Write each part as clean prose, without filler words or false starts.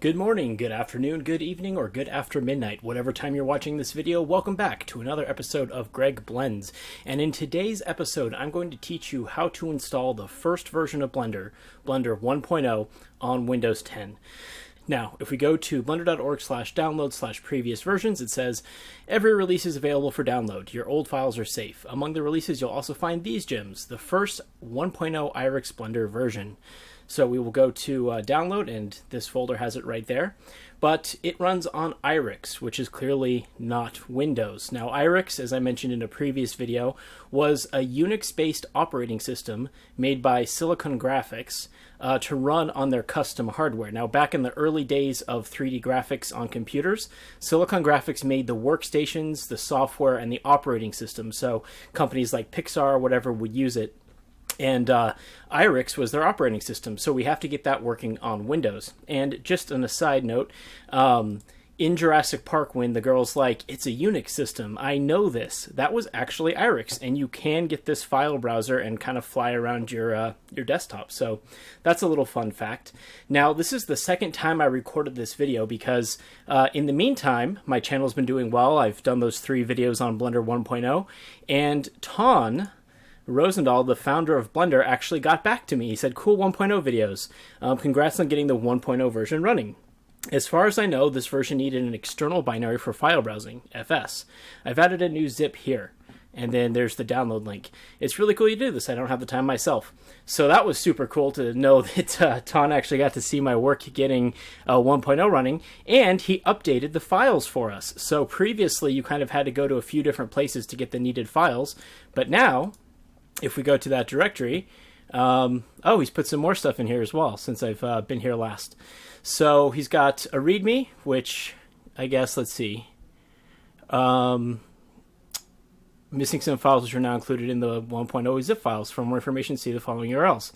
Good morning, good afternoon, good evening, or good after midnight. Whatever time you're watching this video, welcome back to another episode of Greg Blends. And in today's episode, I'm going to teach you how to install the first version of Blender, Blender 1.0, on Windows 10. Now, if we go to blender.org/download/previous versions, it says, every release is available for download. Your old files are safe. Among the releases, you'll also find these gems, the first 1.0 IRIX Blender version. So we will go to download, and this folder has it right there. But it runs on IRIX, which is clearly not Windows. Now, IRIX, as I mentioned in a previous video, was a Unix-based operating system made by Silicon Graphics to run on their custom hardware. Now, back in the early days of 3D graphics on computers, Silicon Graphics made the workstations, the software, and the operating system. So companies like Pixar or whatever would use it. And IRIX was their operating system, so we have to get that working on Windows. And just on a side note, in Jurassic Park, when the girl's like, it's a Unix system, I know this, that was actually IRIX, and you can get this file browser and kind of fly around your desktop. So that's a little fun fact. Now, this is the second time I recorded this video because in the meantime, my channel's been doing well. I've done those 3 videos on Blender 1.0, and Ton Rosendahl, the founder of Blender, actually got back to me. He said, cool 1.0 videos. Congrats on getting the 1.0 version running. As far as I know, this version needed an external binary for file browsing, FS. I've added a new zip here, and then there's the download link. It's really cool you do this. I don't have the time myself. So that was super cool to know that Ton actually got to see my work getting 1.0 running, and he updated the files for us. So previously, you kind of had to go to a few different places to get the needed files, but now, if we go to that directory, he's put some more stuff in here as well since I've been here last. So he's got a README, which I guess, let's see. Missing some files which are now included in the 1.0 zip files. For more information, see the following URLs.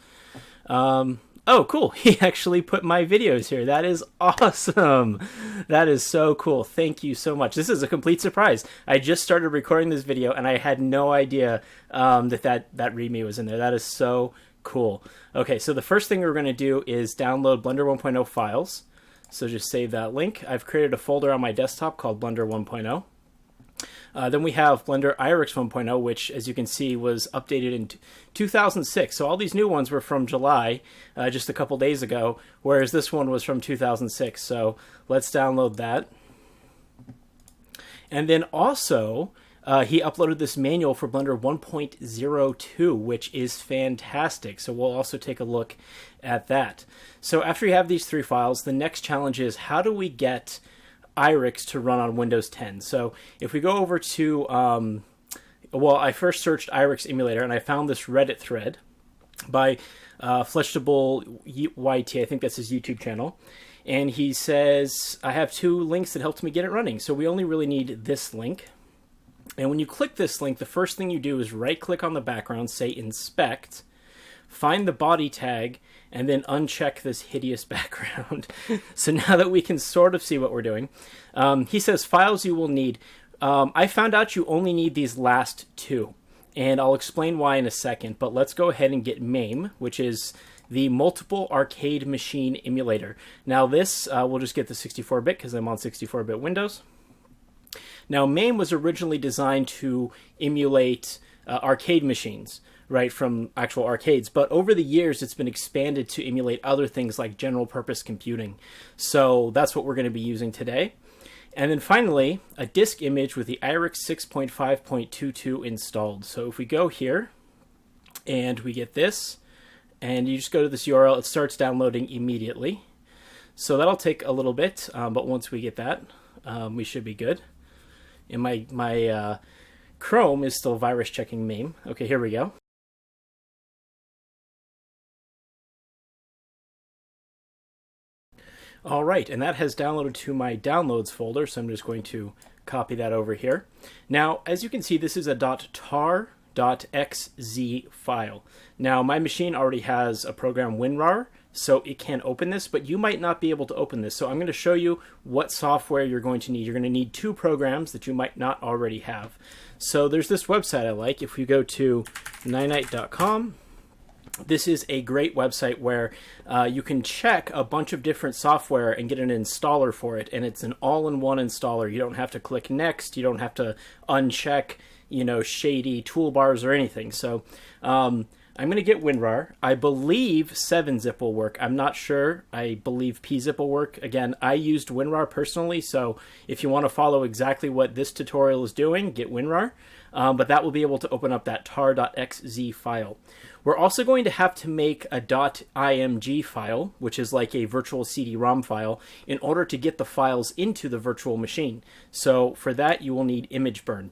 Oh, cool. He actually put my videos here. That is awesome. That is so cool. Thank you so much. This is a complete surprise. I just started recording this video, and I had no idea that README was in there. That is so cool. Okay, so the first thing we're going to do is download Blender 1.0 files. So just save that link. I've created a folder on my desktop called Blender 1.0. Then we have Blender IRIX 1.0, which, as you can see, was updated in 2006. So all these new ones were from July, just a couple days ago, whereas this one was from 2006. So let's download that. And then also, he uploaded this manual for Blender 1.02, which is fantastic. So we'll also take a look at that. So after you have these 3 files, the next challenge is, how do we get IRIX to run on Windows 10. So if we go over to, I first searched IRIX emulator, and I found this Reddit thread by Fletchable YT, I think that's his YouTube channel, and he says, I have 2 links that helped me get it running, so we only really need this link. And when you click this link, the first thing you do is right-click on the background, say Inspect, find the body tag, and then uncheck this hideous background. So now that we can sort of see what we're doing, he says files you will need. I found out you only need these last 2, and I'll explain why in a second, but let's go ahead and get Mame, which is the Multiple Arcade Machine Emulator. Now this, we'll just get the 64-bit because I'm on 64-bit Windows. Now Mame was originally designed to emulate arcade machines, right, from actual arcades. But over the years, it's been expanded to emulate other things like general purpose computing. So that's what we're going to be using today. And then finally, a disk image with the IRIX 6.5.22 installed. So if we go here and we get this, and you just go to this URL, it starts downloading immediately. So that'll take a little bit, but once we get that, we should be good. And my Chrome is still virus checking Mame. Okay, here we go. All right, and that has downloaded to my downloads folder, so I'm just going to copy that over here. Now, as you can see, this is a .tar.xz file. Now, my machine already has a program WinRAR, so it can open this, but you might not be able to open this. So I'm going to show you what software you're going to need. You're going to need 2 programs that you might not already have. So there's this website I like. If we go to ninite.com, this is a great website where you can check a bunch of different software and get an installer for it, and it's an all-in-one installer. You don't have to click next. You don't have to uncheck, shady toolbars or anything. So I'm going to get WinRAR. I believe 7-zip will work. I'm not sure. I believe pzip will work. Again, I used WinRAR personally, so if you want to follow exactly what this tutorial is doing, get WinRAR. But that will be able to open up that tar.xz file. We're also going to have to make a .img file, which is like a virtual CD-ROM file, in order to get the files into the virtual machine. So for that, you will need ImageBurn.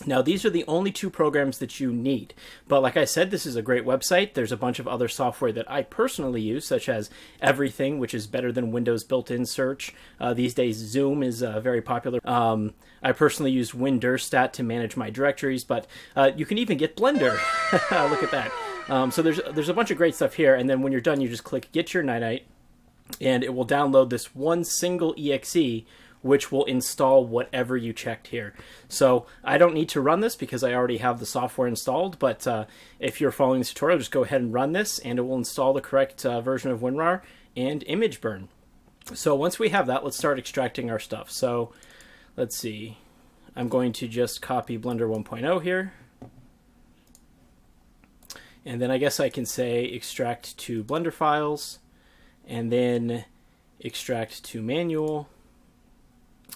Now, these are the only two programs that you need. But like I said, this is a great website. There's a bunch of other software that I personally use, such as Everything, which is better than Windows built-in search. These days, Zoom is very popular. I personally use WinDirstat to manage my directories, but you can even get Blender. Look at that. So there's a bunch of great stuff here, and then when you're done, you just click Get Your Ninite, and it will download this one single exe, which will install whatever you checked here. So I don't need to run this because I already have the software installed, but if you're following this tutorial, just go ahead and run this, and it will install the correct version of WinRAR and ImageBurn. So once we have that, let's start extracting our stuff. So let's see. I'm going to just copy Blender 1.0 here. And then I guess I can say extract to Blender files, and then extract to manual.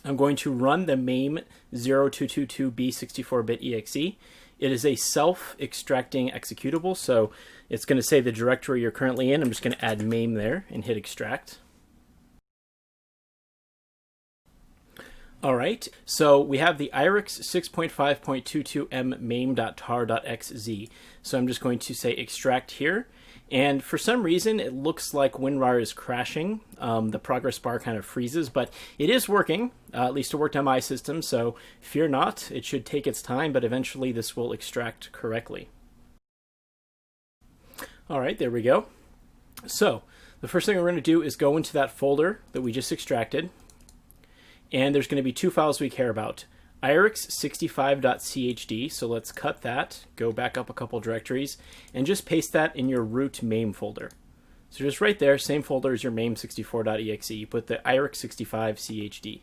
I'm going to run the Mame 0222B 64-bit exe. It is a self-extracting executable, so it's going to say the directory you're currently in. I'm just going to add Mame there and hit extract. All right, so we have the IRIX 6.5.22m mame.tar.xz. So I'm just going to say extract here. And for some reason, it looks like WinRAR is crashing. The progress bar kind of freezes, but it is working. At least it worked on my system, so fear not. It should take its time, but eventually this will extract correctly. All right, there we go. So the first thing we're going to do is go into that folder that we just extracted. And there's going to be two files we care about. IRIX65.chd, so let's cut that, go back up a couple directories, and just paste that in your root Mame folder. So just right there, same folder as your Mame64.exe, you put the IRIX65chd.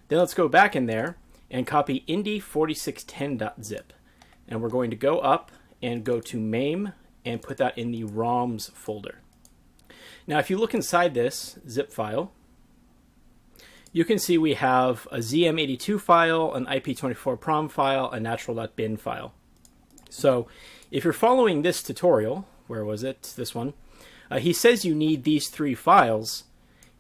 Then let's go back in there and copy indy4610.zip. And we're going to go up and go to Mame and put that in the ROMs folder. Now if you look inside this zip file, you can see we have a ZM82 file, an IP24 prom file, a natural.bin file. So if you're following this tutorial, where was it? This one. He says you need these three files,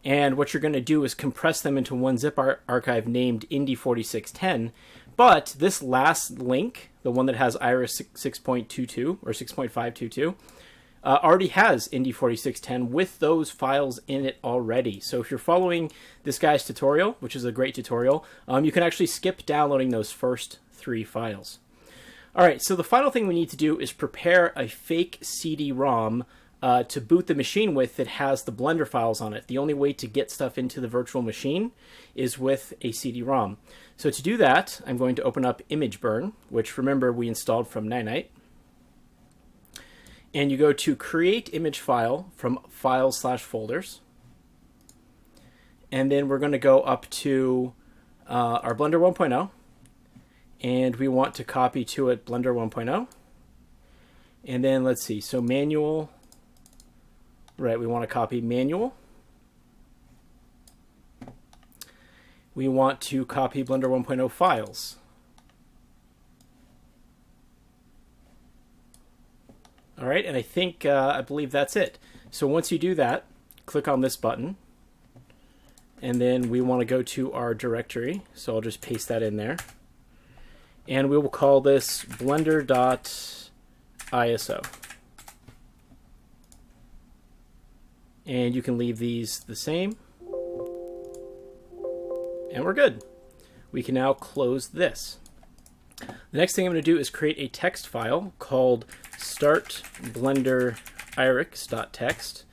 and what you're going to do is compress them into one zip archive named indy4610. But this last link, the one that has IRIX 6.22 or 6.522, already has indy4610 with those files in it already. So if you're following this guy's tutorial, which is a great tutorial, you can actually skip downloading those first three files. All right, so the final thing we need to do is prepare a fake CD-ROM to boot the machine with that has the Blender files on it. The only way to get stuff into the virtual machine is with a CD-ROM. So to do that, I'm going to open up ImageBurn, which remember we installed from Ninite. And you go to create image file from files/folders. And then we're going to go up to our Blender 1.0. And we want to copy to it Blender 1.0. And then let's see, so manual, right, we want to copy manual. We want to copy Blender 1.0 files. All right, and I think, I believe that's it. So once you do that, click on this button, and then we want to go to our directory. So I'll just paste that in there. And we will call this blender.iso. And you can leave these the same. And we're good. We can now close this. The next thing I'm going to do is create a text file called startblenderIRIX.txt.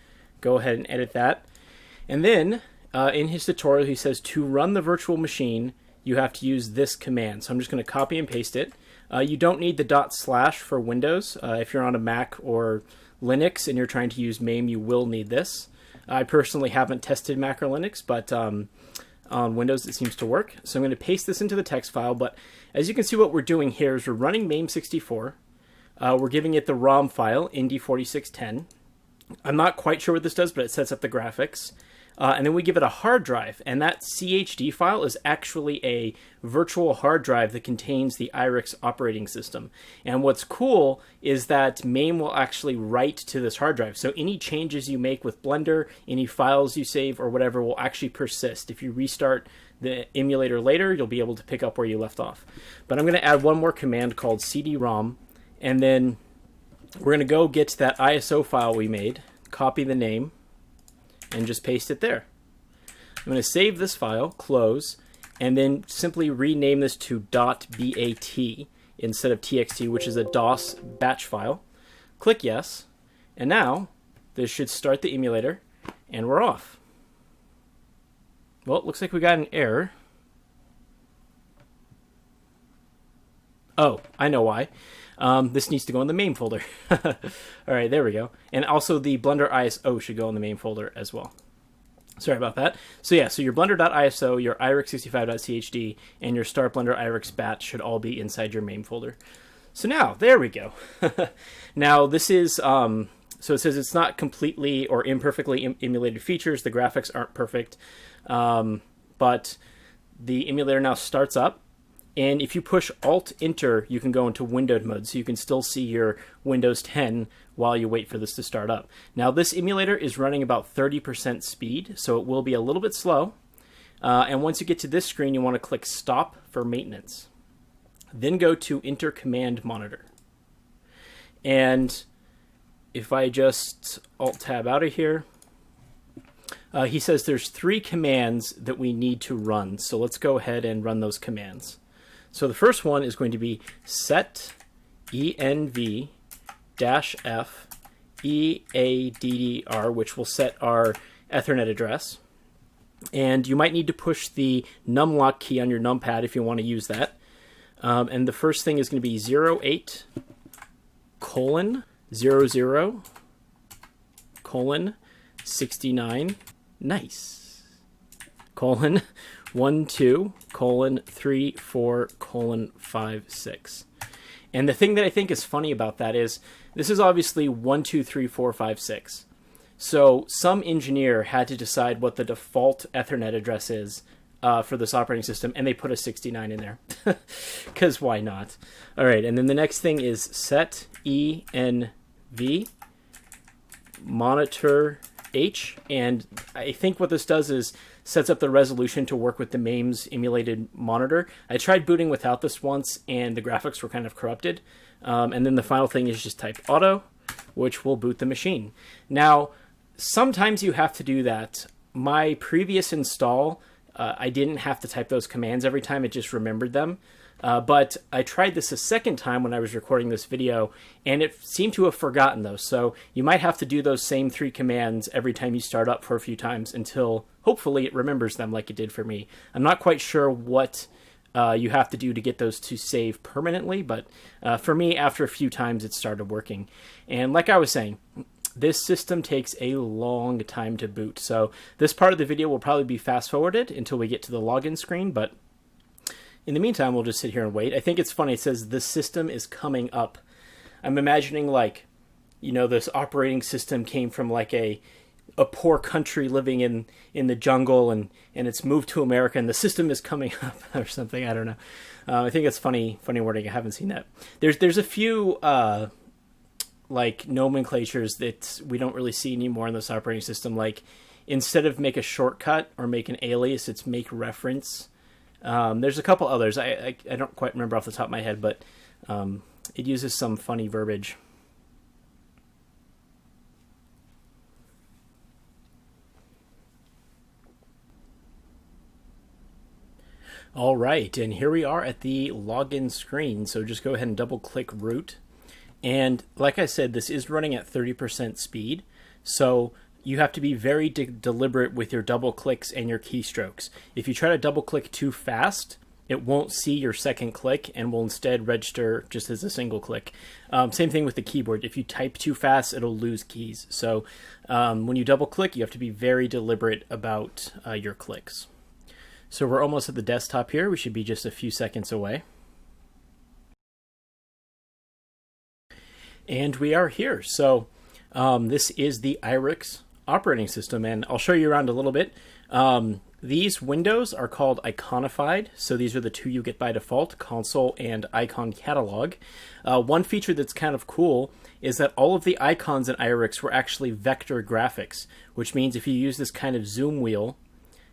Go ahead and edit that. And then in his tutorial, he says to run the virtual machine, you have to use this command. So I'm just going to copy and paste it. You don't need the // for Windows. If you're on a Mac or Linux and you're trying to use Mame, you will need this. I personally haven't tested Mac or Linux, but on Windows it seems to work. So I'm going to paste this into the text file, but as you can see, what we're doing here is we're running Mame64. We're giving it the ROM file, Indy4610. I'm not quite sure what this does, but it sets up the graphics. And then we give it a hard drive, and that CHD file is actually a virtual hard drive that contains the IRIX operating system. And what's cool is that Mame will actually write to this hard drive. So any changes you make with Blender, any files you save or whatever will actually persist. If you restart the emulator later, you'll be able to pick up where you left off. But I'm going to add one more command called cd-rom, and then we're going to go get that ISO file we made, copy the name, and just paste it there. I'm going to save this file, close, and then simply rename this to .bat instead of txt, which is a DOS batch file. Click yes, and now this should start the emulator, and we're off. Well, it looks like we got an error. Oh, I know why. This needs to go in the main folder. All right, there we go. And also the Blender ISO should go in the main folder as well. Sorry about that. So yeah, so your blender.iso, your irix65.chd, and your start blender irix batch should all be inside your main folder. So now, there we go. Now this is, so it says it's not completely or imperfectly emulated features. The graphics aren't perfect, but the emulator now starts up. And if you push Alt-Enter, you can go into windowed mode, so you can still see your Windows 10 while you wait for this to start up. Now, this emulator is running about 30% speed, so it will be a little bit slow. And once you get to this screen, you want to click Stop for maintenance. Then go to Enter Command Monitor. And if I just Alt-Tab out of here, he says there's 3 commands that we need to run. So let's go ahead and run those commands. So the first one is going to be set env-f eaddr, which will set our Ethernet address. And you might need to push the numlock key on your numpad if you want to use that. And the first thing is going to be 08:00:69. Nice. Colon 12:34:56. And the thing that I think is funny about that is this is obviously 123456. So some engineer had to decide what the default Ethernet address is for this operating system, and they put a 69 in there. Because why not? All right, and then the next thing is set env monitor H, and I think what this does is sets up the resolution to work with the Mame's emulated monitor. I tried booting without this once, and the graphics were kind of corrupted. And then the final thing is just type auto, which will boot the machine. Now, sometimes you have to do that. My previous install, I didn't have to type those commands every time, it just remembered them. But I tried this a second time when I was recording this video, and it seemed to have forgotten those. So you might have to do those same 3 commands every time you start up for a few times until hopefully it remembers them like it did for me. I'm not quite sure what you have to do to get those to save permanently, but for me, after a few times, it started working. And like I was saying, this system takes a long time to boot. So this part of the video will probably be fast-forwarded until we get to the login screen, but in the meantime, we'll just sit here and wait. I think it's funny. It says the system is coming up. I'm imagining like, you know, this operating system came from like a poor country living in the jungle, and it's moved to America, and the system is coming up or something. I don't know. I think it's funny wording. I haven't seen that. There's a few like nomenclatures that we don't really see anymore in this operating system. Like instead of make a shortcut or make an alias, it's make reference. There's a couple others. I don't quite remember off the top of my head, but it uses some funny verbiage. All right, and here we are at the login screen. So just go ahead and double click root. And like I said, this is running at 30% speed. So you have to be very deliberate with your double clicks and your keystrokes. If you try to double click too fast, it won't see your second click and will instead register just as a single click. Same thing with the keyboard. If you type too fast, it'll lose keys. So when you double click, you have to be very deliberate about your clicks. So we're almost at the desktop here. We should be just a few seconds away. And we are here. So this is the IRIX operating system, and I'll show you around a little bit. These windows are called iconified, so these are the two you get by default, console and icon catalog. One feature that's kind of cool is that all of the icons in IRIX were actually vector graphics, which means if you use this kind of zoom wheel,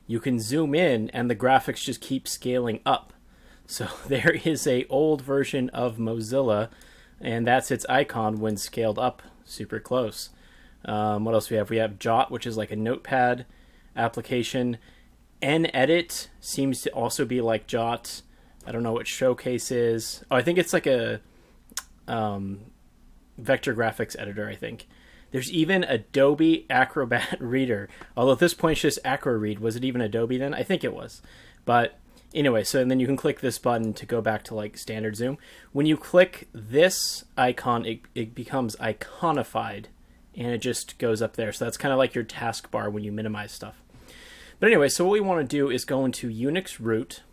you can zoom in and the graphics just keep scaling up. So there is an old version of Mozilla, and that's its icon when scaled up super close. What else we have? We have Jot, which is like a notepad application. Nedit seems to also be like Jot. I don't know what Showcase is. Oh, I think it's like a vector graphics editor, I think. There's even Adobe Acrobat Reader. Although at this point it's just Acro Read. Was it even Adobe then? I think it was. But anyway, so and then you can click this button to go back to like standard zoom. When you click this icon, it becomes iconified, and it just goes up there. So that's kind of like your taskbar when you minimize stuff. But anyway, so what we want to do is go into Unix root.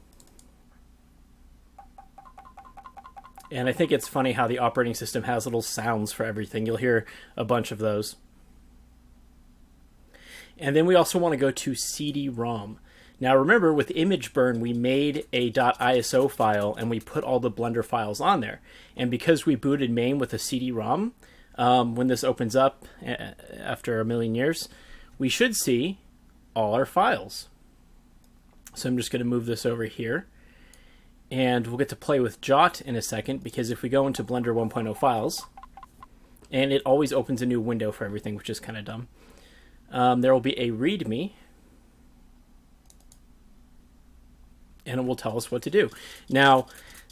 And I think it's funny how the operating system has little sounds for everything. You'll hear a bunch of those. And then we also want to go to CD-ROM. Now remember, with image burn, we made a .iso file and we put all the Blender files on there. And because we booted Mame with a CD-ROM, when this opens up after a million years, we should see all our files. So I'm just going to move this over here, and we'll get to play with Jot in a second, because if we go into Blender 1.0 files, and it always opens a new window for everything, which is kind of dumb, there will be a README, and it will tell us what to do. Now,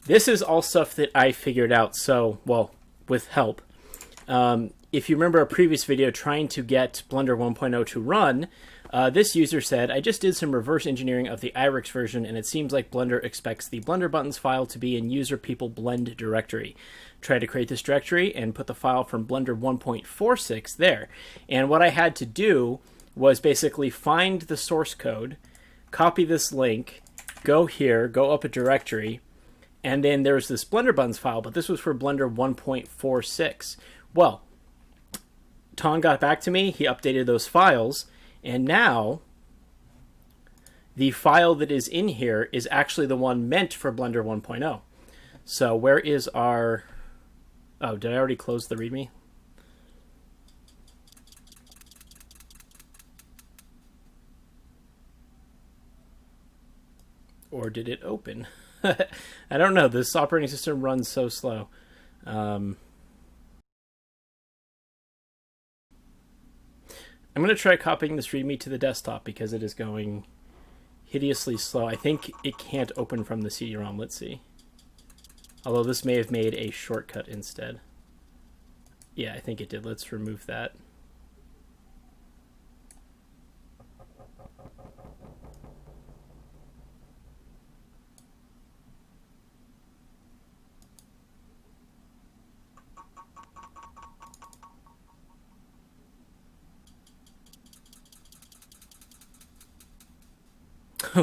this is all stuff that I figured out, so, well, with help. If you remember a previous video trying to get Blender 1.0 to run, this user said, I just did some reverse engineering of the IRIX version, and it seems like Blender expects the Blender buttons file to be in user people blend directory. Try to create this directory and put the file from Blender 1.46 there. And what I had to do was basically find the source code, copy this link, go here, go up a directory, and then there's this Blender buttons file, but this was for Blender 1.46. Well, Ton got back to me, he updated those files, and now the file that is in here is actually the one meant for Blender 1.0. So where is our... Oh, did I already close the README? Or did it open? I don't know. This operating system runs so slow. I'm going to try copying this README to the desktop because it is going hideously slow. I think it can't open from the CD-ROM. Let's see. Although this may have made a shortcut instead. Yeah, I think it did. Let's remove that.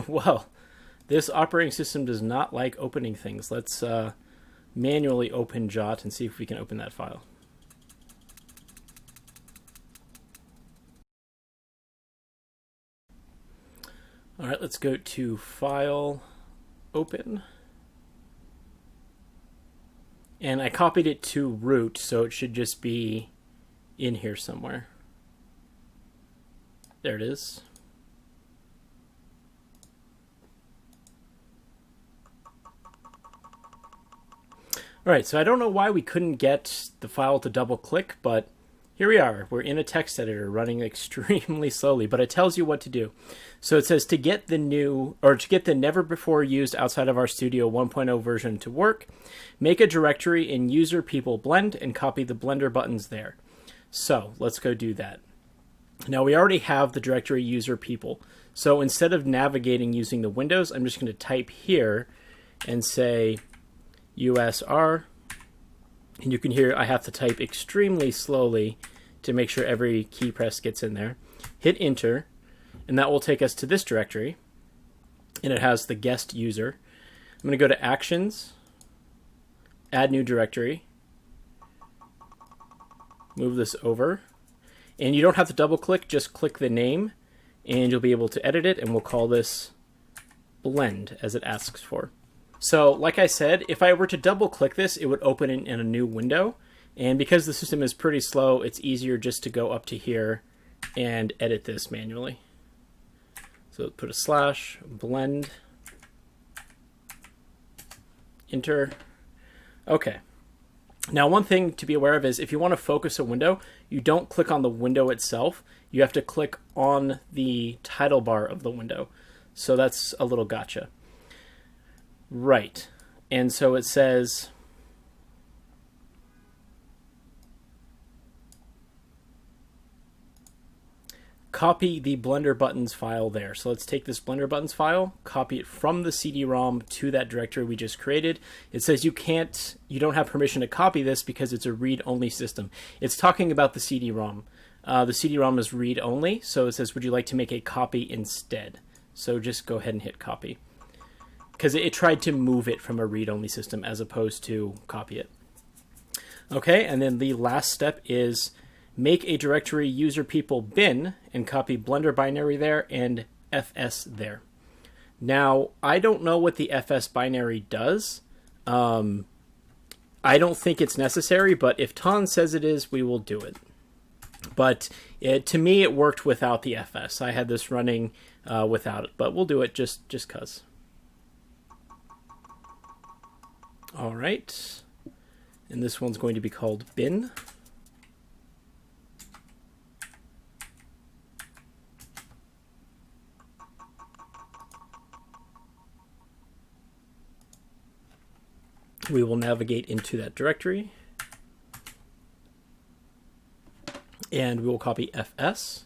Well, this operating system does not like opening things. Let's manually open Jot and see if we can open that file. All right, let's go to File, Open. And I copied it to root, so it should just be in here somewhere. There it is. All right, so I don't know why we couldn't get the file to double click, but here we are. We're in a text editor running extremely slowly, but it tells you what to do. So it says to get the new, or to get the never before used outside of our studio 1.0 version to work, make a directory in user people blend and copy the Blender buttons there. So let's go do that. Now we already have the directory user people. So instead of navigating using the windows, I'm just going to type here and say USR. And you can hear I have to type extremely slowly to make sure every key press gets in there. Hit enter, and that will take us to this directory, and it has the guest user. I'm going to go to Actions, Add New Directory, move this over, and you don't have to double click, just click the name, and you'll be able to edit it, and we'll call this Blend as it asks for. So like I said, if I were to double click this, it would open in a new window. And because the system is pretty slow, it's easier just to go up to here and edit this manually. So put a slash, blend, enter. Okay. Now one thing to be aware of is if you want to focus a window, you don't click on the window itself. You have to click on the title bar of the window. So that's a little gotcha. Right, and so it says copy the Blender Buttons file there. So let's take this Blender Buttons file, copy it from the CD-ROM to that directory we just created. It says you don't have permission to copy this because it's a read-only system. It's talking about the CD-ROM. The CD-ROM is read-only, so it says, would you like to make a copy instead? So just go ahead and hit copy, because it tried to move it from a read-only system as opposed to copy it. Okay, and then the last step is make a directory user people bin and copy Blender binary there and FS there. Now, I don't know what the FS binary does. I don't think it's necessary, but if Ton says it is, we will do it. But to me, it worked without the FS. I had this running without it, but we'll do it just because. All right, and this one's going to be called bin. We will navigate into that directory, and we will copy FS.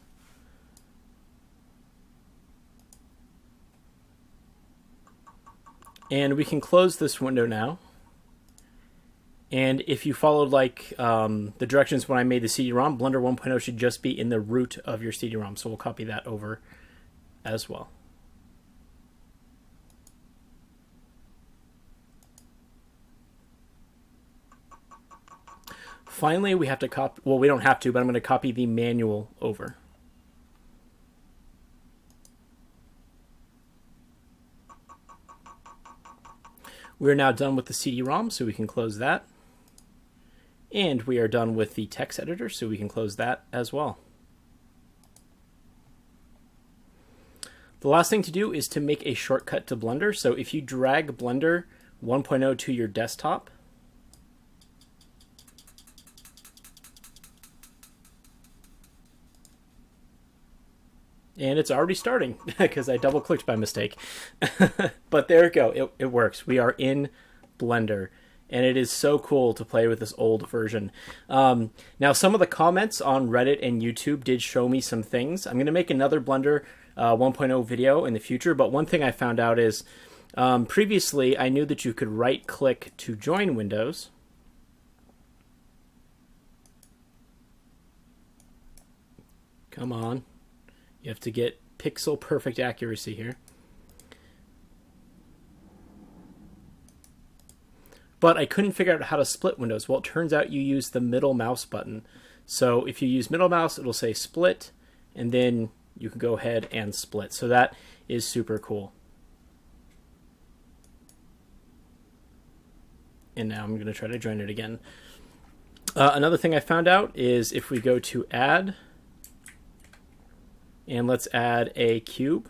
And we can close this window now. And if you followed like the directions when I made the CD-ROM, Blender 1.0 should just be in the root of your CD-ROM. So we'll copy that over as well. Finally, we have to copy, well, we don't have to, but I'm going to copy the manual over. We're now done with the CD-ROM, so we can close that. And we are done with the text editor, so we can close that as well. The last thing to do is to make a shortcut to Blender. So if you drag Blender 1.0 to your desktop, and it's already starting because I double clicked by mistake. But there we go, it works. We are in Blender. And it is so cool to play with this old version. Now, some of the comments on Reddit and YouTube did show me some things. I'm going to make another Blender 1.0 video in the future, but one thing I found out is previously I knew that you could right-click to join windows. Come on. You have to get pixel perfect accuracy here. But I couldn't figure out how to split windows. Well, it turns out you use the middle mouse button. So if you use middle mouse, it'll say split, and then you can go ahead and split. So that is super cool. And now I'm going to try to join it again. Another thing I found out is if we go to add, and let's add a cube.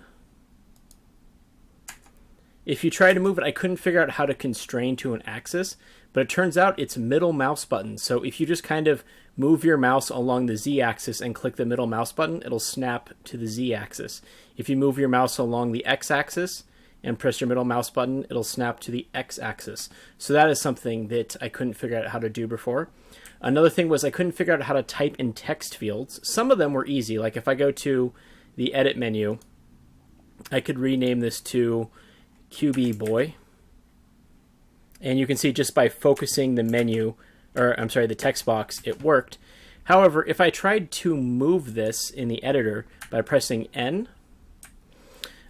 If you try to move it, I couldn't figure out how to constrain to an axis, but it turns out it's middle mouse button. So if you just kind of move your mouse along the Z-axis and click the middle mouse button, it'll snap to the Z-axis. If you move your mouse along the X-axis and press your middle mouse button, it'll snap to the X-axis. So that is something that I couldn't figure out how to do before. Another thing was I couldn't figure out how to type in text fields. Some of them were easy. Like if I go to the edit menu, I could rename this to QB Boy. And you can see just by focusing the menu, or I'm sorry, the text box, it worked. However, if I tried to move this in the editor by pressing N,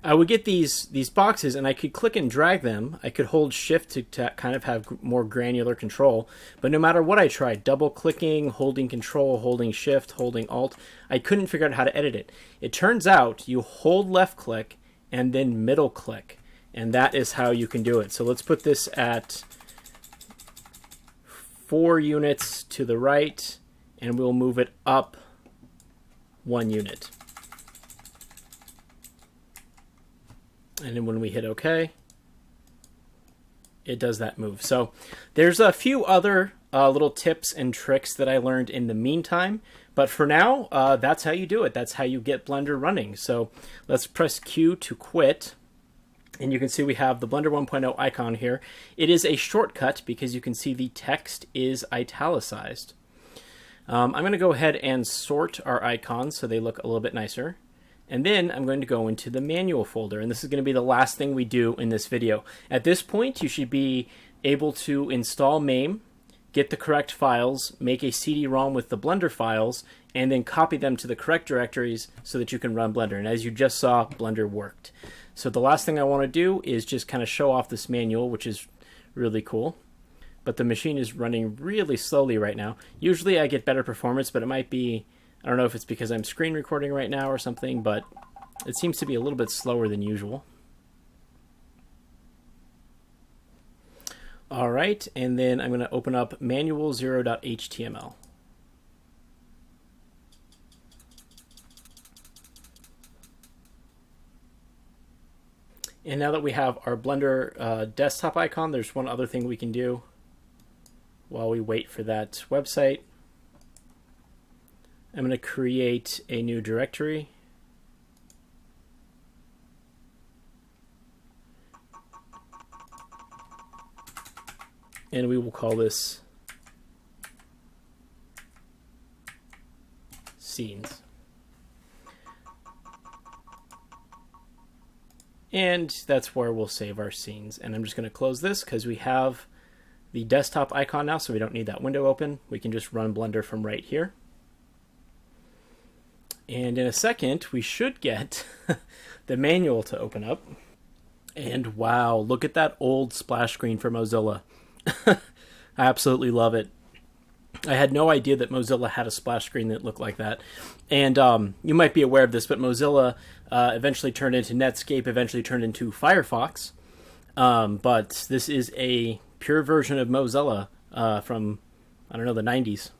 I would get these boxes, and I could click and drag them. I could hold Shift to kind of have more granular control. But no matter what I tried, double-clicking, holding Control, holding Shift, holding Alt, I couldn't figure out how to edit it. It turns out you hold left-click and then middle-click, and that is how you can do it. So let's put this at 4 units to the right, and we'll move it up 1 unit. And then when we hit OK, it does that move. So there's a few other little tips and tricks that I learned in the meantime. But for now, that's how you do it. That's how you get Blender running. So let's press Q to quit. And you can see we have the Blender 1.0 icon here. It is a shortcut because you can see the text is italicized. I'm going to go ahead and sort our icons so they look a little bit nicer. And then I'm going to go into the manual folder, and this is going to be the last thing we do in this video. At this point, you should be able to install Mame, get the correct files, make a CD-ROM with the Blender files, and then copy them to the correct directories so that you can run Blender. And as you just saw, Blender worked. So the last thing I want to do is just kind of show off this manual, which is really cool. But the machine is running really slowly right now. Usually I get better performance, but it might be, I don't know if it's because I'm screen recording right now or something, but it seems to be a little bit slower than usual. All right, and then I'm going to open up manual0.html. And now that we have our Blender desktop icon, there's one other thing we can do while we wait for that website. I'm going to create a new directory. And we will call this scenes. And that's where we'll save our scenes. And I'm just going to close this because we have the desktop icon now, so we don't need that window open. We can just run Blender from right here. And in a second, we should get the manual to open up. And wow, look at that old splash screen for Mozilla. I absolutely love it. I had no idea that Mozilla had a splash screen that looked like that. And you might be aware of this, but Mozilla eventually turned into Netscape, eventually turned into Firefox. But this is a pure version of Mozilla from, I don't know, the 90s.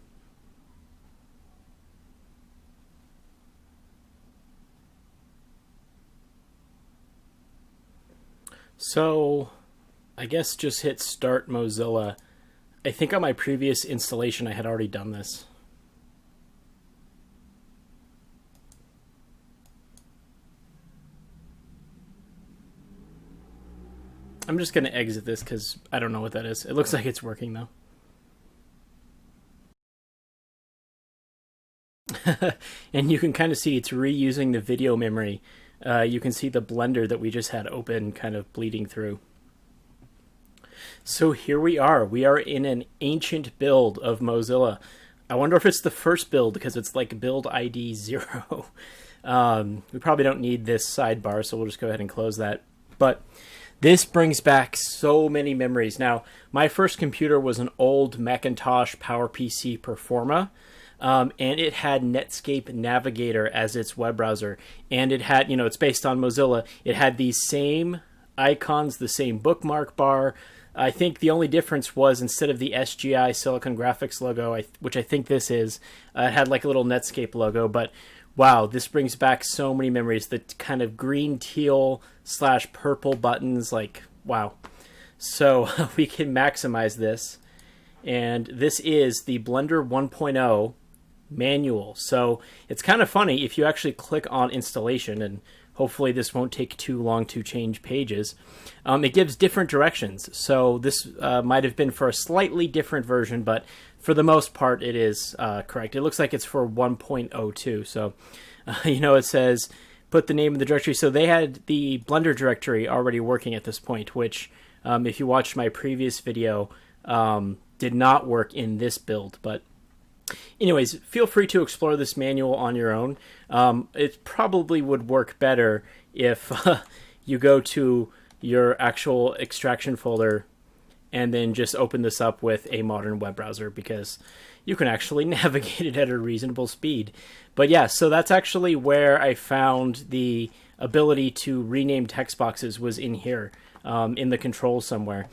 So I guess just hit Start Mozilla. I think on my previous installation I had already done this. I'm just going to exit this because I don't know what that is. It looks like it's working though. And you can kind of see it's reusing the video memory. You can see the Blender that we just had open kind of bleeding through. So here we are. We are in an ancient build of Mozilla. I wonder if it's the first build because it's like build ID 0. We probably don't need this sidebar, so we'll just go ahead and close that. But this brings back so many memories. Now, my first computer was an old Macintosh PowerPC Performa. And it had Netscape Navigator as its web browser. And it had, it's based on Mozilla. It had these same icons, the same bookmark bar. I think the only difference was instead of the SGI Silicon Graphics logo, which I think this is, it had like a little Netscape logo. But wow, this brings back so many memories. The kind of green, teal / purple buttons, like, wow. So we can maximize this. And this is the Blender 1.0 manual. So it's kind of funny if you actually click on installation, and hopefully this won't take too long to change pages. It gives different directions. So this might have been for a slightly different version, but for the most part it is correct. It looks like it's for 1.02. So, it says put the name of the directory. So they had the Blender directory already working at this point, which if you watched my previous video, did not work in this build. But anyways, feel free to explore this manual on your own. It probably would work better if you go to your actual extraction folder and then just open this up with a modern web browser, because you can actually navigate it at a reasonable speed. But yeah, so that's actually where I found the ability to rename text boxes, was in here, in the controls somewhere.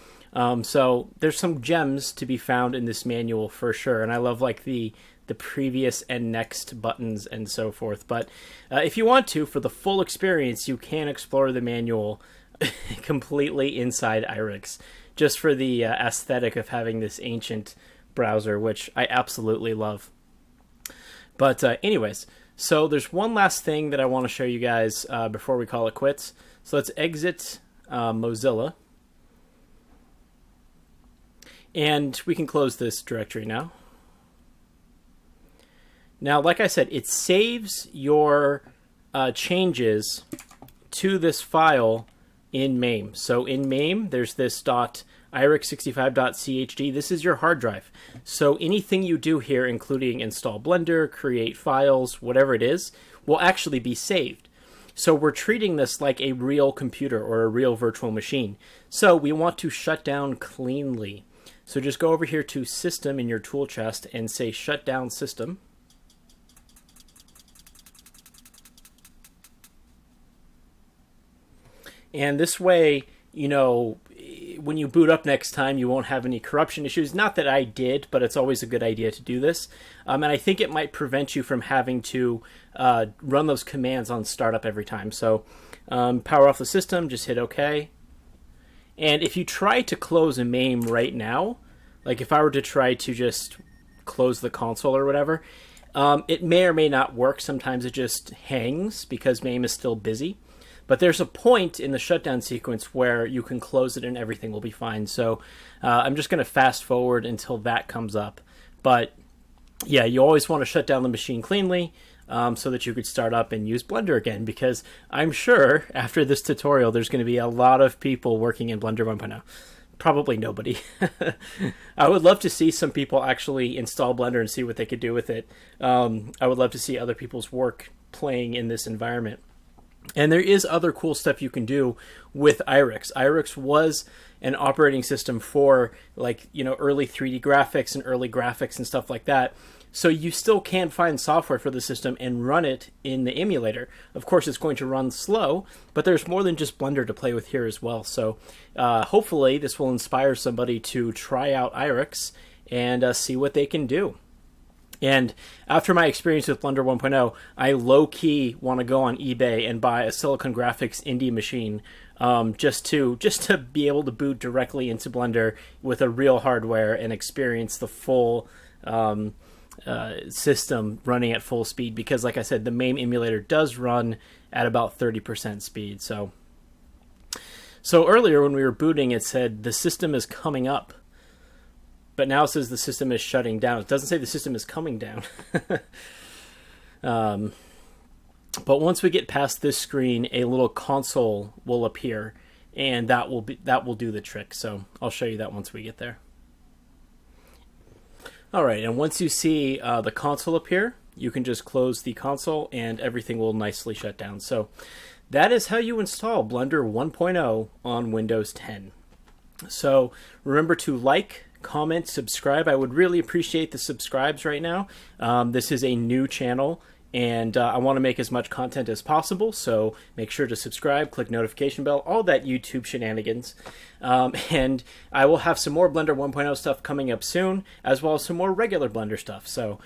So there's some gems to be found in this manual for sure, and I love like the previous and next buttons and so forth. But if you want to, for the full experience, you can explore the manual completely inside IRIX, just for the aesthetic of having this ancient browser, which I absolutely love. But anyways, so there's one last thing that I want to show you guys before we call it quits. So let's exit Mozilla. And we can close this directory now. Now, like I said, it saves your changes to this file in Mame. So in Mame, there's this .irix65.chd. This is your hard drive. So anything you do here, including install Blender, create files, whatever it is, will actually be saved. So we're treating this like a real computer or a real virtual machine. So we want to shut down cleanly. So just go over here to System in your tool chest and say Shut Down System. And this way, you know, when you boot up next time, you won't have any corruption issues. Not that I did, but it's always a good idea to do this. And I think it might prevent you from having to run those commands on startup every time. So power off the system, just hit OK. And if you try to close a Mame right now, like if I were to try to just close the console or whatever, it may or may not work. Sometimes it just hangs because Mame is still busy. But there's a point in the shutdown sequence where you can close it and everything will be fine. So I'm just going to fast forward until that comes up. But yeah, you always want to shut down the machine cleanly so that you could start up and use Blender again, because I'm sure after this tutorial there's going to be a lot of people working in Blender 1.0. Probably nobody. I would love to see some people actually install Blender and see what they could do with it. I would love to see other people's work playing in this environment. And there is other cool stuff you can do with IRIX. IRIX was an operating system for, like, you know, early 3D graphics and early graphics and stuff like that. So you still can find software for the system and run it in the emulator. Of course, it's going to run slow, but there's more than just Blender to play with here as well. So hopefully this will inspire somebody to try out IRIX and see what they can do. And after my experience with Blender 1.0, I low-key want to go on eBay and buy a Silicon Graphics indie machine just to be able to boot directly into Blender with a real hardware and experience the full system running at full speed. Because, like I said, the Mame emulator does run at about 30% speed. So earlier when we were booting, it said the system is coming up. But now it says the system is shutting down. It doesn't say the system is coming down. But once we get past this screen, a little console will appear, and that will do the trick. So I'll show you that once we get there. All right, and once you see the console appear, you can just close the console, and everything will nicely shut down. So that is how you install Blender 1.0 on Windows 10. So remember to like, comment, subscribe. I would really appreciate the subscribes right now. This is a new channel, and I want to make as much content as possible, so make sure to subscribe, click notification bell, all that YouTube shenanigans. And I will have some more Blender 1.0 stuff coming up soon, as well as some more regular Blender stuff. So